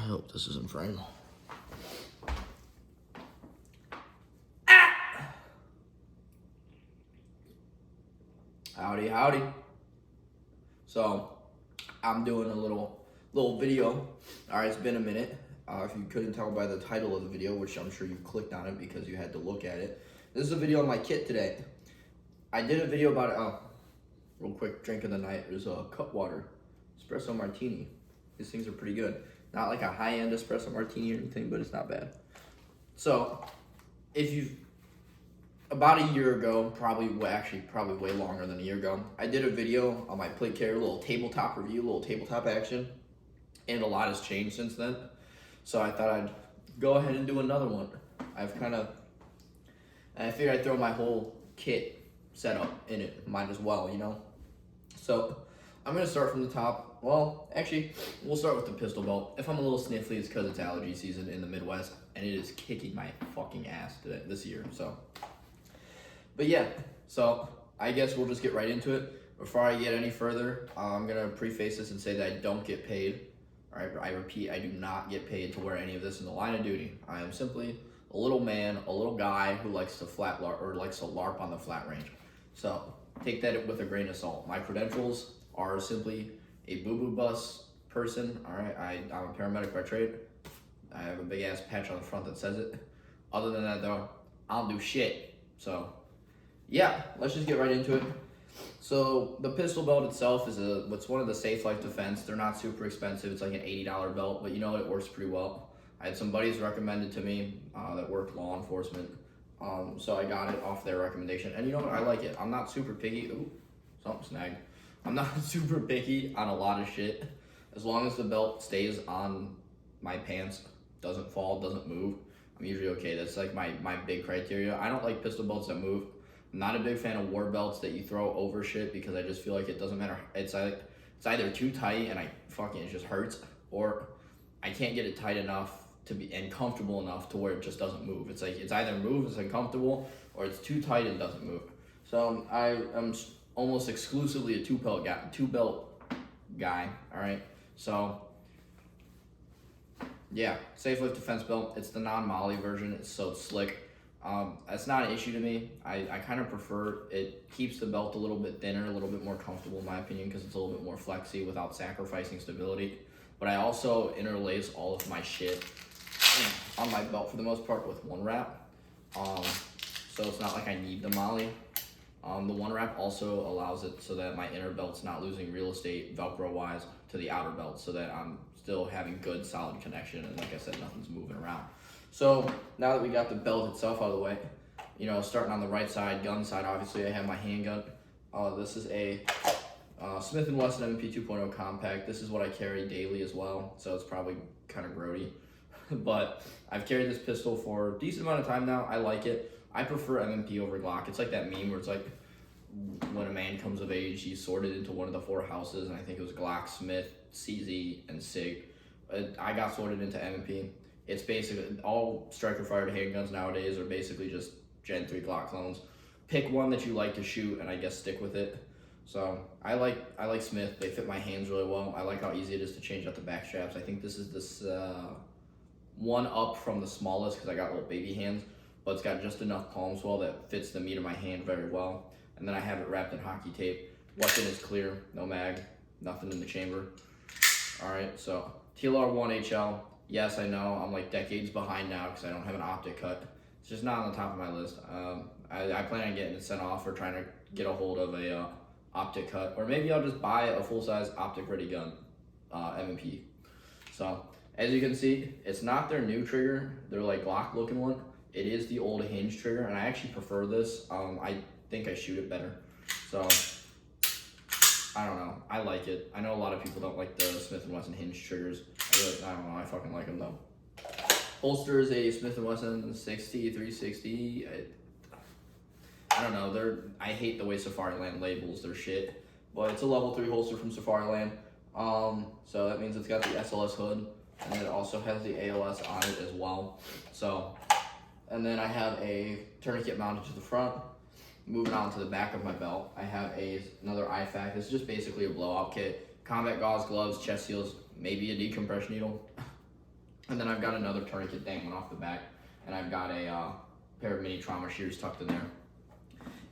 hope this is in frame. Howdy, howdy. So, I'm doing a little video. All right, it's been a minute. If you couldn't tell by the title of the video, which I'm sure you clicked on it because you had to look at it, this is a video on my kit today. I did a video about it. Real quick drink of the night is a Cutwater espresso martini. These things are pretty good. Not like a high-end espresso martini or anything, but it's not bad. So, about a year ago, probably way longer than a year ago, I did a video on my plate carrier, a little tabletop review, a little tabletop action, and a lot has changed since then. So I thought I'd go ahead and do another one. I figured I'd throw my whole kit setup in it, might as well, you know? So I'm gonna start from the top. Well, actually, we'll start with the pistol belt. If I'm a little sniffly, it's because it's allergy season in the Midwest, and it is kicking my fucking ass this year, so. But yeah, so I guess we'll just get right into it. Before I get any further, I'm gonna preface this and say that I don't get paid. All right, I repeat, I do not get paid to wear any of this in the line of duty. I am simply a little man, a little guy who likes to LARP on the flat range. So take that with a grain of salt. My credentials are simply a boo-boo bus person. All right, I'm a paramedic by trade. I have a big ass patch on the front that says it. Other than that though, I don't do shit. So yeah, let's just get right into it. So the pistol belt itself is what's one of the Safe Life Defense. They're not super expensive. It's like an $80 belt, but you know what? It works pretty well. I had some buddies recommended to me that worked law enforcement. So I got it off their recommendation. And you know what? I like it. I'm not super picky. Ooh, something snagged. I'm not super picky on a lot of shit. As long as the belt stays on my pants, doesn't fall, doesn't move, I'm usually okay. That's like my big criteria. I don't like pistol belts that move. I'm not a big fan of war belts that you throw over shit because I just feel like it doesn't matter. It's either too tight and it just hurts, or I can't get it tight enough and comfortable enough to where it just doesn't move. It's like it's either moves, it's uncomfortable, or it's too tight and doesn't move. So I am almost exclusively a two belt guy. All right. So yeah, Safe Life Defense belt. It's the non-MOLLE version. It's so slick. That's not an issue to me. I kind of prefer it. Keeps the belt a little bit thinner, a little bit more comfortable in my opinion, because it's a little bit more flexy without sacrificing stability. But I also interlace all of my shit on my belt for the most part with one wrap. So it's not like I need the MOLLE. The one wrap also allows it so that my inner belt's not losing real estate Velcro wise to the outer belt, so that I'm still having good solid connection, and like I said, nothing's moving around. So now that we got the belt itself out of the way, you know, starting on the right side, gun side, obviously I have my handgun. This is a Smith & Wesson M&P 2.0 compact. This is what I carry daily as well, so it's probably kind of grody. But I've carried this pistol for a decent amount of time now. I like it. I prefer M&P over Glock. It's like that meme where it's like, when a man comes of age, he's sorted into one of the four houses, and I think it was Glock, Smith, CZ, and SIG. I got sorted into M&P. It's basically all striker fired handguns nowadays are basically just Gen 3 Glock clones. Pick one that you like to shoot and I guess stick with it. So I like Smith. They fit my hands really well. I like how easy it is to change out the back straps. I think this is one up from the smallest because I got little baby hands, but it's got just enough palm swell that fits the meat of my hand very well. And then I have it wrapped in hockey tape. Weapon is clear, no mag, nothing in the chamber. All right, so TLR1 HL. Yes, I know I'm like decades behind now because I don't have an optic cut. It's just not on the top of my list. I plan on getting it sent off or trying to get a hold of a optic cut, or maybe I'll just buy a full-size optic ready gun, M&P. So as you can see, it's not their new trigger. They're like Glock looking one. It is the old hinge trigger, and I actually prefer this. I think I shoot it better. So I don't know. I like it. I know a lot of people don't like the Smith & Wesson hinge triggers. I don't know. I fucking like them though. Holster is a Smith & Wesson 60, 360. I don't know. I hate the way Safariland labels their shit, but it's a level 3 holster from Safariland. So that means it's got the SLS hood, and it also has the ALS on it as well. So, and then I have a tourniquet mounted to the front. Moving on to the back of my belt, I have another IFAK. This is just basically a blowout kit. Combat gauze, gloves, chest seals, maybe a decompression needle. And then I've got another tourniquet dangling off the back, and I've got a pair of mini trauma shears tucked in there.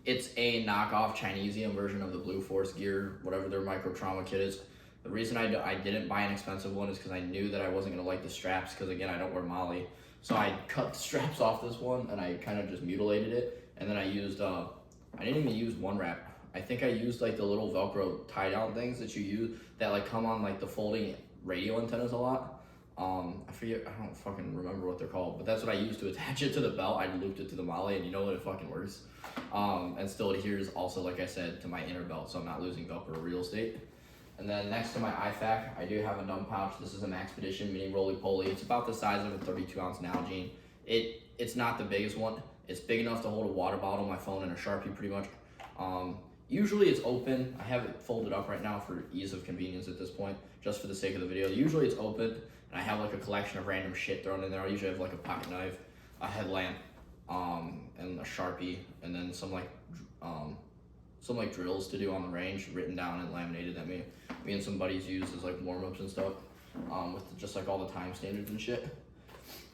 It's a knockoff Chinesium version of the Blue Force gear, whatever their micro trauma kit is. The reason I didn't buy an expensive one is because I knew that I wasn't going to like the straps, because again, I don't wear Molly. So I cut the straps off this one, and I kind of just mutilated it. And then I used, I didn't even use one wrap. I think I used like the little Velcro tie down things that you use that like come on like the folding radio antennas a lot. I forget, I don't fucking remember what they're called, but that's what I used to attach it to the belt. I looped it to the Molly, and you know what, it fucking works. And still adheres also, like I said, to my inner belt, so I'm not losing Velcro real estate. And then next to my IFAK, I do have a numb pouch. This is an Expedition Mini Roly-Poly. It's about the size of a 32-ounce Nalgene. It's not the biggest one. It's big enough to hold a water bottle, my phone, and a Sharpie pretty much. Usually it's open. I have it folded up right now for ease of convenience at this point, just for the sake of the video. Usually it's open, and I have like a collection of random shit thrown in there. I usually have like a pocket knife, a headlamp, and a Sharpie, and then some like drills to do on the range, written down and laminated that me and some buddies use as like warm-ups and stuff, with just like all the time standards and shit.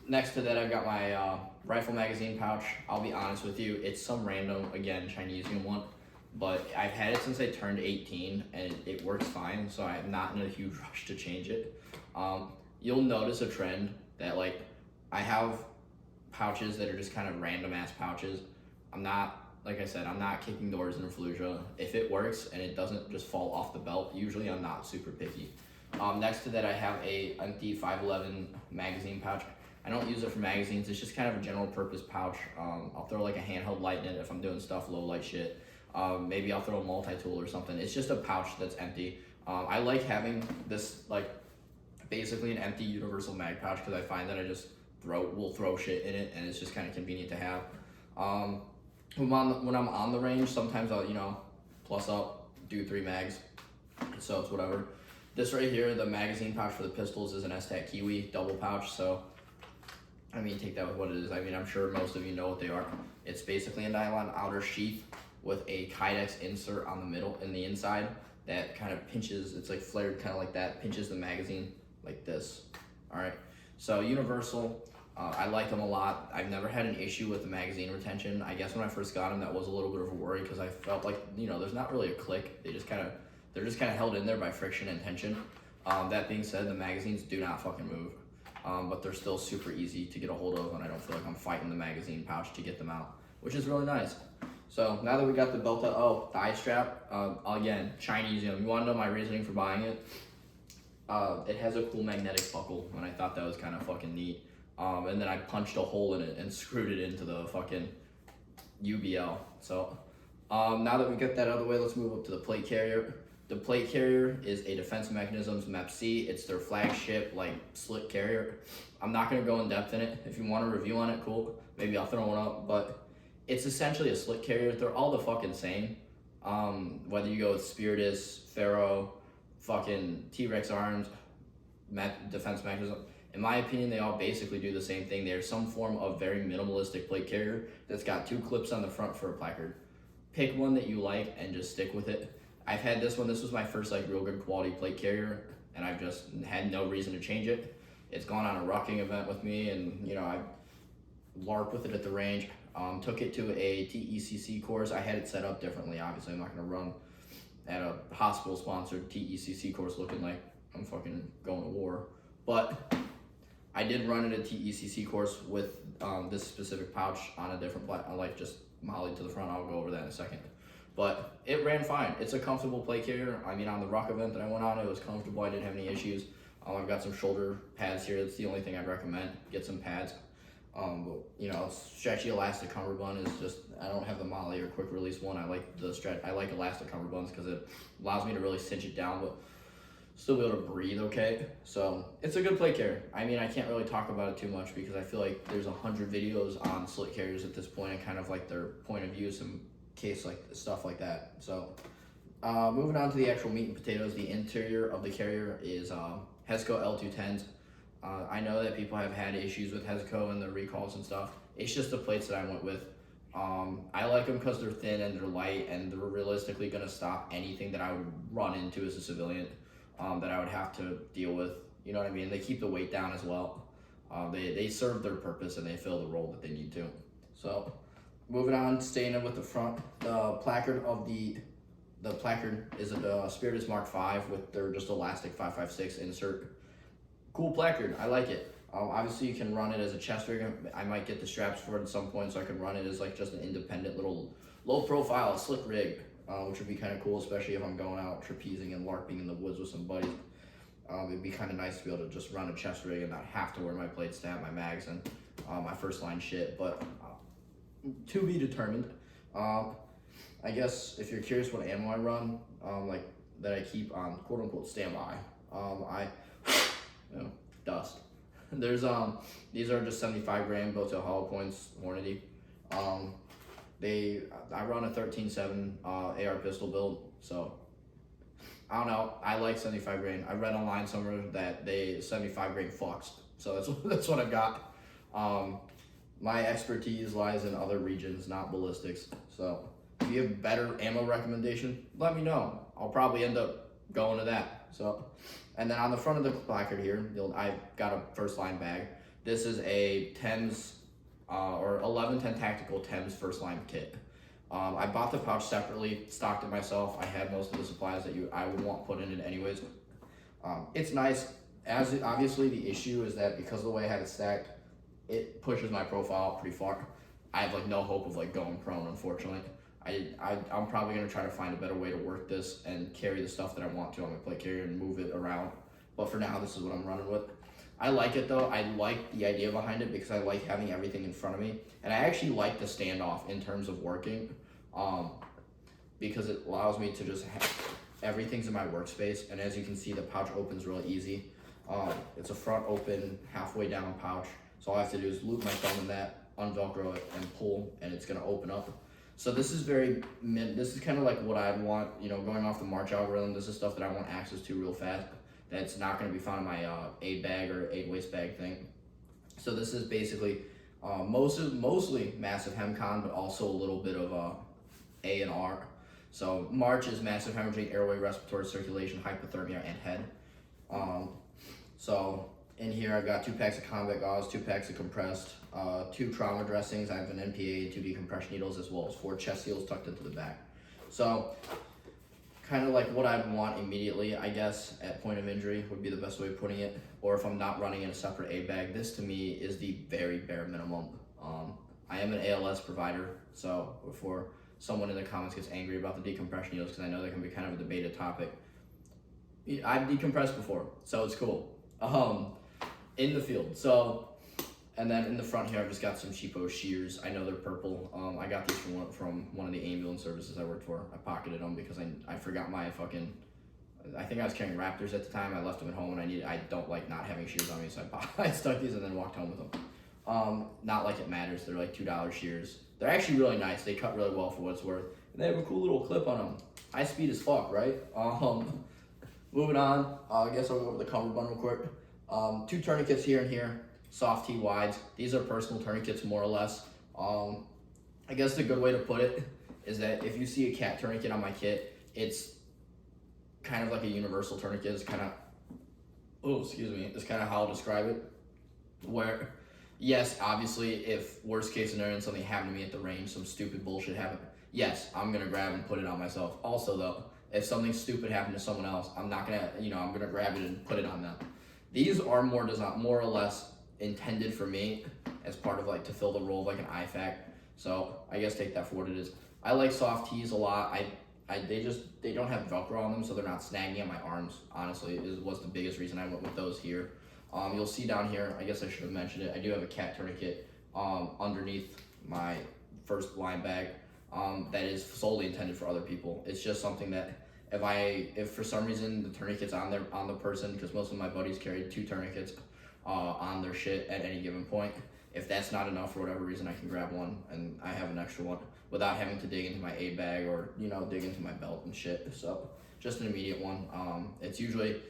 Next to that, I've got my rifle magazine pouch. I'll be honest with you, it's some random, again, Chinesium one, but I've had it since I turned 18, and it works fine, so I'm not in a huge rush to change it. You'll notice a trend that like I have pouches that are just kind of random ass pouches. Like I said, I'm not kicking doors in a Fallujah. If it works and it doesn't just fall off the belt, usually I'm not super picky. Next to that, I have a empty 511 magazine pouch. I don't use it for magazines. It's just kind of a general purpose pouch. I'll throw like a handheld light in it if I'm doing stuff, low light shit. Maybe I'll throw a multi-tool or something. It's just a pouch that's empty. I like having this like basically an empty universal mag pouch because I find that I just will throw shit in it, and it's just kind of convenient to have. When I'm on the range, sometimes I'll, plus up, do 3 mags, so it's whatever. This right here, the magazine pouch for the pistols, is an STAC Kiwi double pouch, so, I mean, take that with what it is. I mean, I'm sure most of you know what they are. It's basically a nylon outer sheath with a Kydex insert on the middle, in the inside, that kind of pinches, it's like flared kind of like that, pinches the magazine like this, all right? So universal. I like them a lot. I've never had an issue with the magazine retention. I guess when I first got them, that was a little bit of a worry because I felt like, there's not really a click. They're just kind of held in there by friction and tension. That being said, the magazines do not fucking move, but they're still super easy to get a hold of, and I don't feel like I'm fighting the magazine pouch to get them out, which is really nice. So now that we got the belt out, thigh strap, again, Chinesium. You want to know my reasoning for buying it? It has a cool magnetic buckle, and I thought that was kind of fucking neat. And then I punched a hole in it and screwed it into the fucking UBL. So now that we get that out of the way, let's move up to the plate carrier. The plate carrier is a Defense Mechanisms MEP-C. It's their flagship like slit carrier. I'm not gonna go in depth in it. If you want a review on it, cool. Maybe I'll throw one up, but it's essentially a slit carrier. They're all the fucking same. Whether you go with Spiritus, Faro, fucking T-Rex Arms, Defense Mechanism. In my opinion, they all basically do the same thing. They're some form of very minimalistic plate carrier that's got 2 clips on the front for a placard. Pick one that you like and just stick with it. I've had this one. This was my first like real good quality plate carrier, and I've just had no reason to change it. It's gone on a rucking event with me, and I LARP with it at the range. Took it to a TECC course. I had it set up differently. Obviously, I'm not gonna run at a hospital-sponsored TECC course looking like I'm fucking going to war, but I did run at a TECC course with this specific pouch on a different platform, like just Molly to the front. I'll go over that in a second. But it ran fine. It's a comfortable plate carrier. I mean, on the ruck event that I went on, it was comfortable. I didn't have any issues. I've got some shoulder pads here. That's the only thing I'd recommend. Get some pads. But stretchy elastic cummerbund is just, I don't have the Molly or quick release one. I like elastic cummerbunds because it allows me to really cinch it down, but still be able to breathe okay. So it's a good plate carrier. I mean, I can't really talk about it too much because I feel like there's 100 videos on slit carriers at this point and kind of like their point of use in case like stuff like that. So moving on to the actual meat and potatoes, the interior of the carrier is Hesco L210s. I know that people have had issues with Hesco and the recalls and stuff. It's just the plates that I went with. I like them because they're thin and they're light, and they're realistically going to stop anything that I would run into as a civilian that I would have to deal with. You know what I mean? They keep the weight down as well. They serve their purpose and they fill the role that they need to. So, moving on, staying in with the front, the placard is a Spiritus Mark V with their just elastic 5.56 insert. Cool placard, I like it. Obviously, you can run it as a chest rig. I might get the straps for it at some point, so I can run it as like just an independent little low profile slick rig, which would be kind of cool, especially if I'm going out trapezing and LARPing in the woods with some buddies. It'd be kind of nice to be able to just run a chest rig and not have to wear my plate stab, my mags, and my first line shit. But to be determined. I guess if you're curious what ammo I run, like that I keep on quote unquote standby, dust. There's these are just 75 gram built to hollow points Hornady. I run a 13.7 AR pistol build, so I don't know. I like 75 grain. I read online somewhere that 75 grain fucks, so that's what I've got. My expertise lies in other regions, not ballistics. So if you have better ammo recommendation, let me know. I'll probably end up going to that. So, and then on the front of the placard here, I've got a first line bag. This is a Thames or 1110 Tactical Thames first line kit. I bought the pouch separately, stocked it myself. I had most of the supplies that I would want put in it anyways. It's nice. Obviously the issue is that because of the way I had it stacked, it pushes my profile pretty far. I have like no hope of like going prone, unfortunately. I'm probably gonna try to find a better way to work this and carry the stuff that I want to on my plate carrier and move it around. But for now, this is what I'm running with. I like it though. I like the idea behind it because I like having everything in front of me, and I actually like the standoff in terms of working, because it allows me to just have everything's in my workspace. And as you can see, the pouch opens really easy. It's a front open, halfway down pouch. So all I have to do is loop my thumb in that, unvelcro it, and pull, and it's gonna open up. So this is this is kind of like what I'd want, going off the March algorithm. This is stuff that I want access to real fast. That's not gonna be found in my aid bag or aid waist bag thing. So this is basically mostly massive HemCon, but also a little bit of A and R. So March is massive hemorrhaging, airway, respiratory circulation, hypothermia, and head. So in here I've got 2 packs of combat gauze, 2 packs of compressed, 2 trauma dressings. I have an NPA, 2 decompression needles, as well as 4 chest seals tucked into the back. So kind of like what I'd want immediately, I guess, at point of injury would be the best way of putting it. Or if I'm not running in a separate aid bag, this to me is the very bare minimum. I am an ALS provider, so before someone in the comments gets angry about the decompression needles, because I know that can be kind of a debated topic, I've decompressed before, so it's cool. In the field. So, and then in the front here, I've just got some cheapo shears. I know they're purple. I got these from one of the ambulance services I worked for. I pocketed them because I forgot my I think I was carrying Raptors at the time. I left them at home, and I don't like not having shears on me, so I stuck these and then walked home with them. Not like it matters. They're like $2 shears. They're actually really nice. They cut really well for what it's worth. And they have a cool little clip on them. High speed as fuck, right? Moving on. I guess I'll go over the cummerbund real quick. 2 tourniquets here and here, soft T wides. These are personal tourniquets, more or less. I guess the good way to put it is that if you see a cat tourniquet on my kit, it's kind of like a universal tourniquet. It's kind of, it's kind of how I'll describe it. Where, yes, obviously, if worst case scenario and something happened to me at the range, some stupid bullshit happened, yes, I'm gonna grab and put it on myself. Also though, if something stupid happened to someone else, I'm not gonna, I'm gonna grab it and put it on them. These are more or less intended for me as part of to fill the role of like an IFAK. So I guess take that for what it is. I like soft tees a lot. They don't have Velcro on them, so they're not snagging at my arms. Honestly, was the biggest reason I went with those here. You'll see down here, I guess I should have mentioned it, I do have a cat tourniquet underneath my first line bag that is solely intended for other people. It's just something that if for some reason the tourniquet's on the person, because most of my buddies carry 2 tourniquets on their shit at any given point, if that's not enough for whatever reason, I can grab one and I have an extra one without having to dig into my aid bag or dig into my belt and shit. So just an immediate one. It's usually,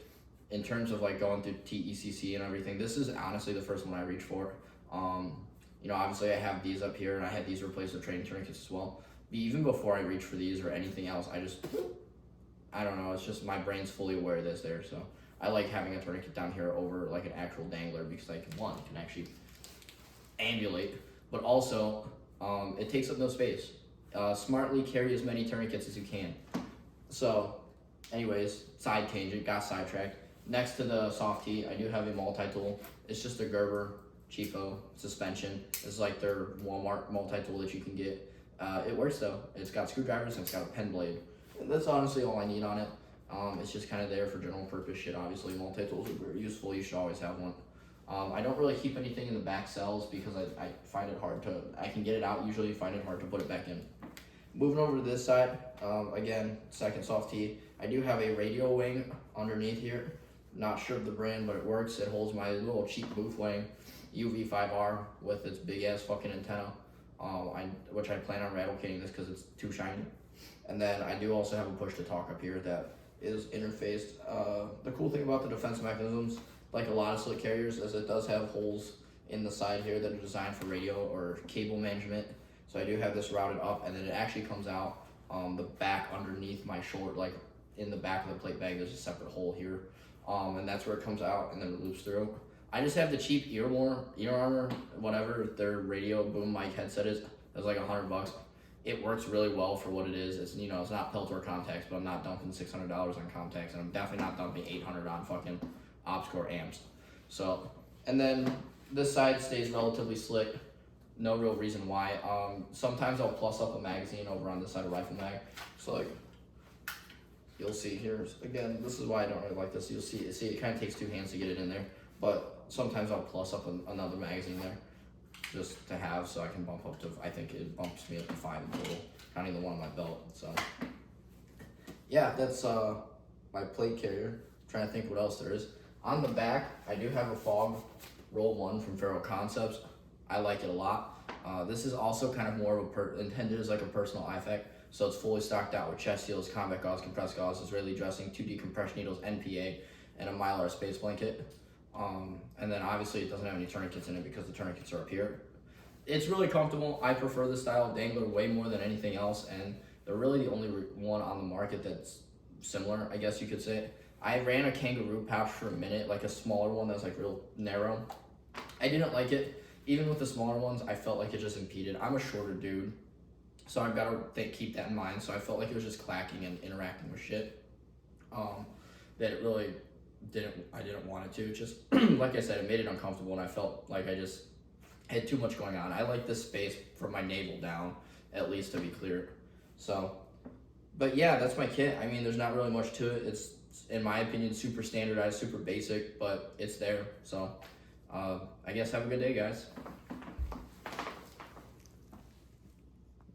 in terms of going through TECC and everything, this is honestly the first one I reach for. Obviously I have these up here and I had these replaced with training tourniquets as well. But even before I reach for these or anything else, I don't know, it's just my brain's fully aware of this there. So I like having a tourniquet down here over like an actual dangler because I can actually ambulate, but also it takes up no space. Smartly carry as many tourniquets as you can. So, anyways, side tangent, got sidetracked. Next to the soft tee, I do have a multi-tool. It's just a Gerber cheapo suspension. It's like their Walmart multi-tool that you can get. It works though. It's got screwdrivers and it's got a pen blade. And that's honestly all I need on it. It's just kind of there for general purpose shit. Obviously, multi-tools are very useful. You should always have one. I don't really keep anything in the back cells because I find it hard to, I can get it out usually, find it hard to put it back in. Moving over to this side, again, second soft tee. I do have a radio wing underneath here. Not sure of the brand, but it works. It holds my little cheap booth wing, UV5R with its big ass fucking antenna, which I plan on replicating this because it's too shiny. And then I do also have a push to talk up here that is interfaced. The cool thing about the defense mechanisms, like a lot of slick carriers, is it does have holes in the side here that are designed for radio or cable management. So I do have this routed up, and then it actually comes out the back underneath my short, like in the back of the plate bag, there's a separate hole here. And that's where it comes out and then it loops through. I just have the cheap ear armor, whatever their radio boom mic headset is. It's like $100. It works really well for what it is. It's, you know, it's not Peltor contacts, but I'm not dumping $600 on contacts, and I'm definitely not dumping $800 on fucking OpsCore amps. So, and then this side stays relatively slick. No real reason why. Sometimes I'll plus up a magazine over on this side of Rifle Mag. So like, you'll see here, again, this is why I don't really like this. You'll see it kind of takes two hands to get it in there. But sometimes I'll plus up another magazine there just to have, so I can bump up to, I think it bumps me up to 5 in total, counting the one on my belt. So yeah, that's my plate carrier. I'm trying to think what else there is. On the back, I do have a Fog Roll 1 from Faro Concepts. I like it a lot. This is also kind of more of intended as like a personal IFAC. So it's fully stocked out with chest seals, combat gauze, compressed gauze, Israeli dressing, 2D compression needles, NPA, and a Mylar space blanket. And then obviously it doesn't have any tourniquets in it because the tourniquets are up here. It's really comfortable. I prefer this style of dangler way more than anything else, and they're really the only one on the market that's similar, I guess you could say. I ran a kangaroo pouch for a minute, like a smaller one that was like real narrow. I didn't like it. Even with the smaller ones, I felt like it just impeded. I'm a shorter dude, so I've got to keep that in mind. So I felt like it was just clacking and interacting with shit. That it really I didn't want it to. It just, like I said, it made it uncomfortable, and I felt like I just had too much going on. I like this space from my navel down, at least, to be clear. So, but yeah, that's my kit. I mean, there's not really much to it. It's, in my opinion, super standardized, super basic, but it's there. So, I guess have a good day, guys.